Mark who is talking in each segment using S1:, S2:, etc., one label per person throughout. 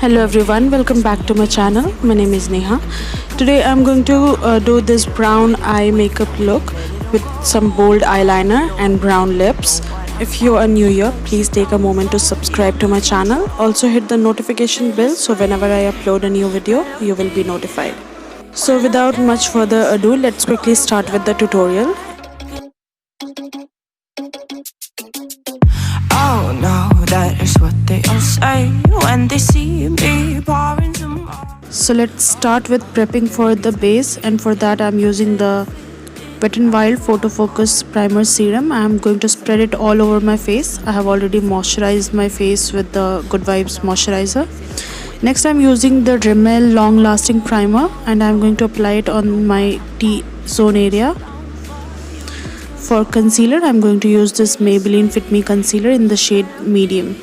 S1: Hello everyone, welcome back to my channel. My name is Neha. Today I'm going to do this brown eye makeup look with some bold eyeliner and brown lips. If you are new here, please take a moment to subscribe to my channel. Also hit the notification bell so whenever I upload a new video, you will be notified. So without much further ado, let's quickly start with the tutorial.
S2: Oh no, that is what they all say when they see me pouring some.
S1: So let's start with prepping for the base, and for that I'm using the Wet n Wild Photo Focus Primer Serum. I'm going to spread it all over my face. I have already moisturized my face with the Good Vibes moisturizer. Next I'm using the Rimmel Long Lasting Primer and I'm going to apply it on my T-zone area. For concealer, I'm going to use this Maybelline Fit Me concealer in the shade medium.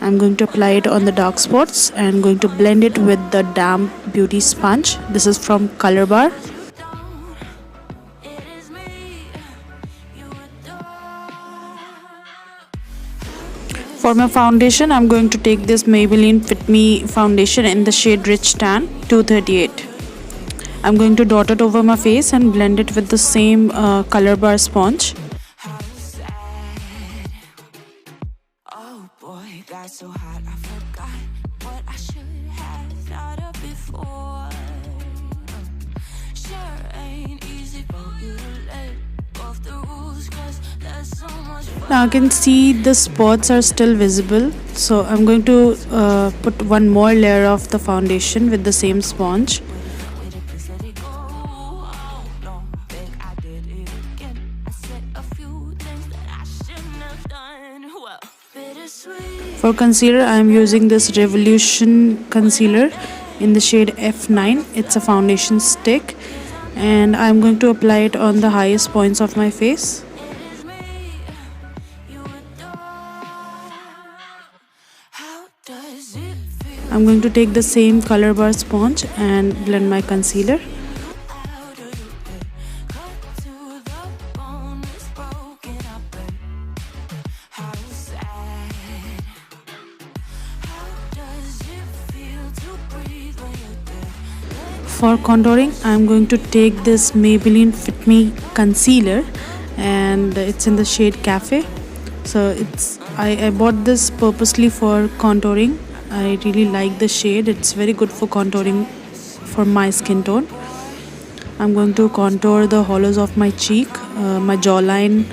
S1: I'm going to apply it on the dark spots and going to blend it with the damp beauty sponge. This is from Color Bar. For my foundation, I'm going to take this Maybelline Fit Me foundation in the shade Rich Tan 238. I'm going to dot it over my face and blend it with the same Color Bar sponge.
S2: Oh boy, got so hot I forgot what I should have thought of before. Sure ain't easy for you to let off the rules, 'cause there's so much fun.
S1: Now I can see the spots are still visible, so I'm going to put one more layer of the foundation with the same sponge. For concealer, I am using this Revolution concealer in the shade F9. It's a foundation stick and I'm going to apply it on the highest points of my face. I'm going to take the same Color Bar sponge and blend my concealer. For contouring, I'm going to take this Maybelline Fit Me concealer and it's in the shade Cafe. So I bought this purposely for contouring. I really like the shade. It's very good for contouring for my skin tone. I'm going to contour the hollows of my cheek, my jawline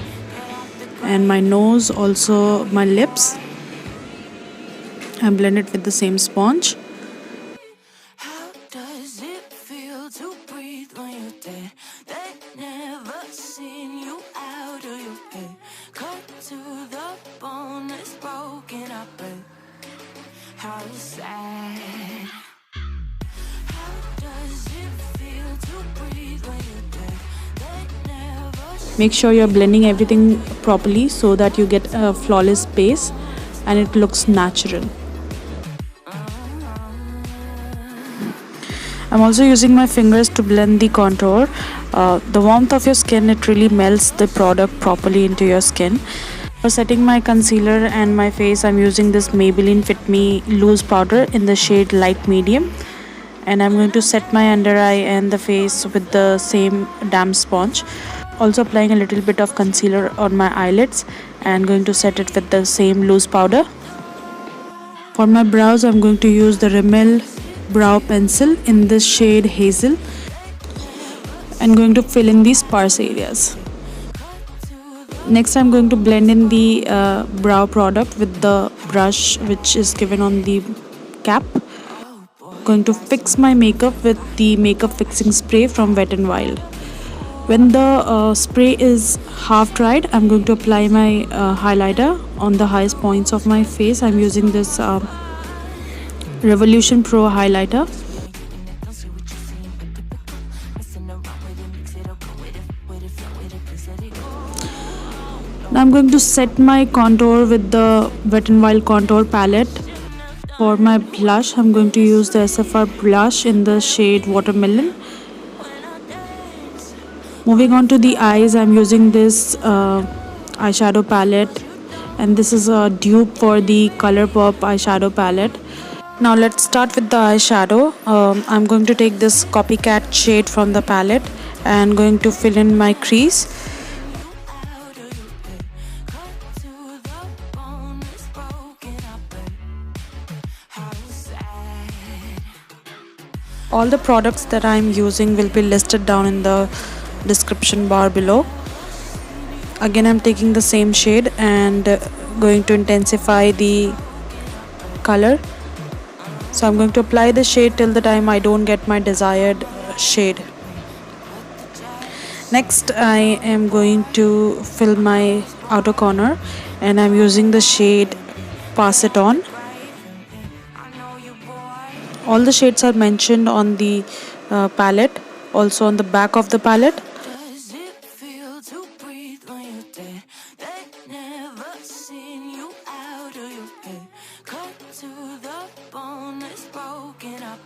S1: and my nose, also my lips, and blend it with the same sponge. Make sure you're blending everything properly so that you get a flawless base and it looks natural. I'm also using my fingers to blend the contour. The warmth of your skin, it really melts the product properly into your skin. For setting my concealer and my face, I'm using this Maybelline Fit Me loose powder in the shade light medium, and I'm going to set my under eye and the face with the same damp sponge. Also applying a little bit of concealer on my eyelids and going to set it with the same loose powder. For my brows, I'm going to use the Rimmel brow pencil in the shade Hazel and going to fill in the sparse areas. Next, I'm going to blend in the brow product with the brush which is given on the cap. Going to fix my makeup with the makeup fixing spray from Wet n Wild. When the spray is half dried, I'm going to apply my highlighter on the highest points of my face. I'm using this Revolution Pro highlighter. Now I'm going to set my contour with the Wet n Wild contour palette. For my blush, I'm going to use the SFR blush in the shade Watermelon. Moving on to the eyes, I'm using this eyeshadow palette, and this is a dupe for the ColourPop eyeshadow palette. Now let's start with the eyeshadow. I'm going to take this copycat shade from the palette and going to fill in my crease.
S2: Out of your bed, cut to the bone, it's broken up. How sad.
S1: All the products that I'm using will be listed down in the description bar below. Again, I'm taking the same shade and going to intensify the color. So I'm going to apply the shade till the time I don't get my desired shade. Next, I am going to fill my outer corner and I'm using the shade Pass It On.
S2: I know you, boy.
S1: All the shades are mentioned on the palette, also on the back of the palette.
S2: Does it feel to breathe when you're dead? They never seen you out of your head. Cut to the bone, it's broken up.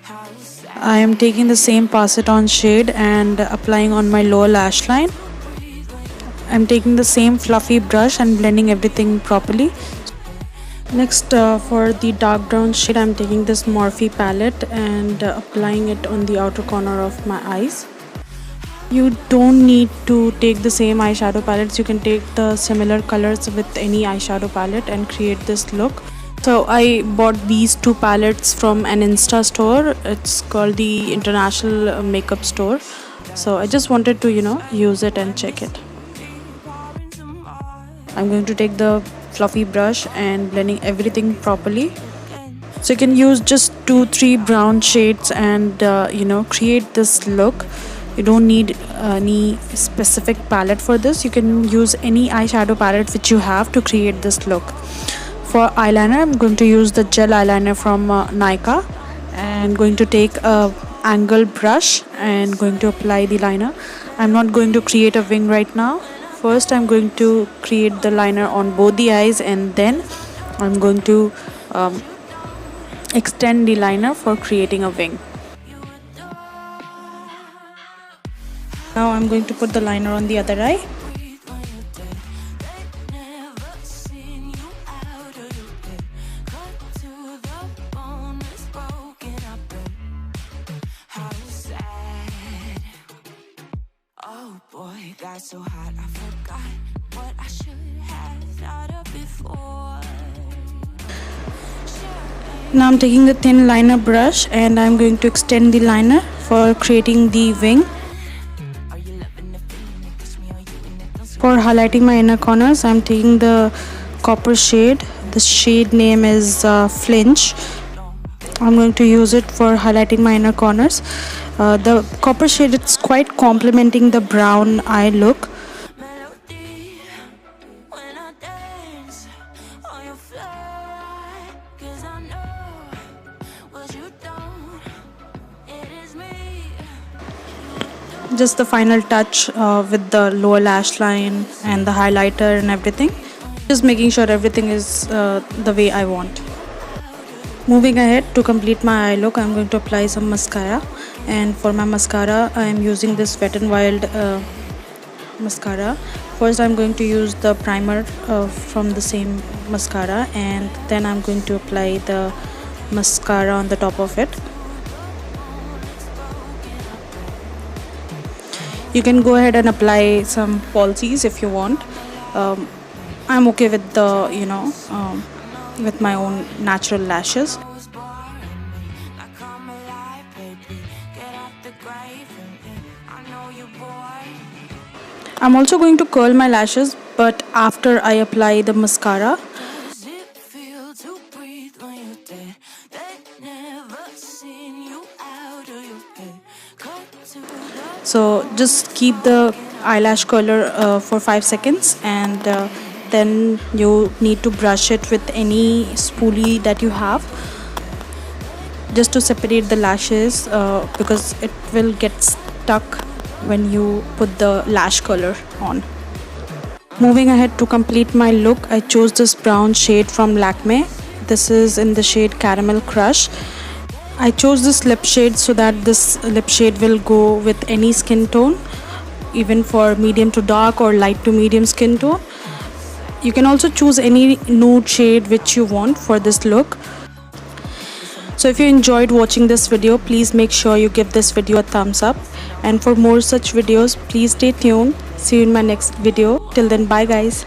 S2: How sad.
S1: I am taking the same Pass It On shade and applying on my lower lash line. I'm taking the same fluffy brush and blending everything properly. Next, for the dark brown shade, I'm taking this Morphe palette and applying it on the outer corner of my eyes. You don't need to take the same eyeshadow palettes. You can take the similar colors with any eyeshadow palette and create this look. So I bought these two palettes from an Insta store. It's called the International Makeup Store. So I just wanted to, use it and check it.
S2: Pouring some more
S1: I'm going to take the fluffy brush and blending everything properly.
S2: again.
S1: So you can use just 2-3 brown shades and create this look. You don't need any specific palette for this. You can use any eyeshadow palette which you have to create this look. For eyeliner, I'm going to use the gel eyeliner from Nykaa and going to take a angle brush and going to apply the liner. I'm not going to create a wing right now. First, I'm going to create the liner on both the eyes and then I'm going to extend the liner for creating a wing. Now I'm going to put the liner on the other eye.
S2: Breathe when you're dead. They never seen you out of your head. Cut to the bone, it's broken up. How sad. Oh boy, got so hot I forgot what I should have thought of before.
S1: Now I'm taking the thin liner brush and I'm going to extend the liner for creating the wing.
S2: Are you loving the feeling it gives me? Are you in it? Don't
S1: For highlighting my inner corners, I'm taking the copper shade. The shade name is Flinch. I'm going to use it for highlighting my inner corners. The copper shade, it's quite complementing the brown eye look.
S2: melody when I dance on your fly. 'Cause I know what you don't. It is me.
S1: Just the final touch with the lower lash line and the highlighter and everything. Just making sure everything is the way I want. Moving ahead, to complete my eye look, I'm going to apply some mascara. And for my mascara, I am using this Wet n Wild mascara. First, I'm going to use the primer from the same mascara, and then I'm going to apply the mascara on the top of it. You can go ahead and apply some falsies if you want. I'm okay with the with my own natural lashes.
S2: Was boring me. Now come alive, baby. Get out the grave and I know you bored.
S1: I'm also going to curl my lashes, but after I apply the mascara.
S2: Does it feel to breathe when you're dead? They never seen you out of your head. Cut to the
S1: So just keep the eyelash curler for 5 seconds and then you need to brush it with any spoolie that you have just to separate the lashes because it will get stuck when you put the lash color on. Moving ahead, to complete my look, I chose this brown shade from Lakme. This is in the shade Caramel Crush. I chose this lip shade so that this lip shade will go with any skin tone, even for medium to dark or light to medium skin tone. You can also choose any nude shade which you want for this look.
S3: So if you enjoyed watching this video, please make sure you give this video a thumbs up, and for more such videos, please stay tuned. See you in my next video. Till then, bye guys.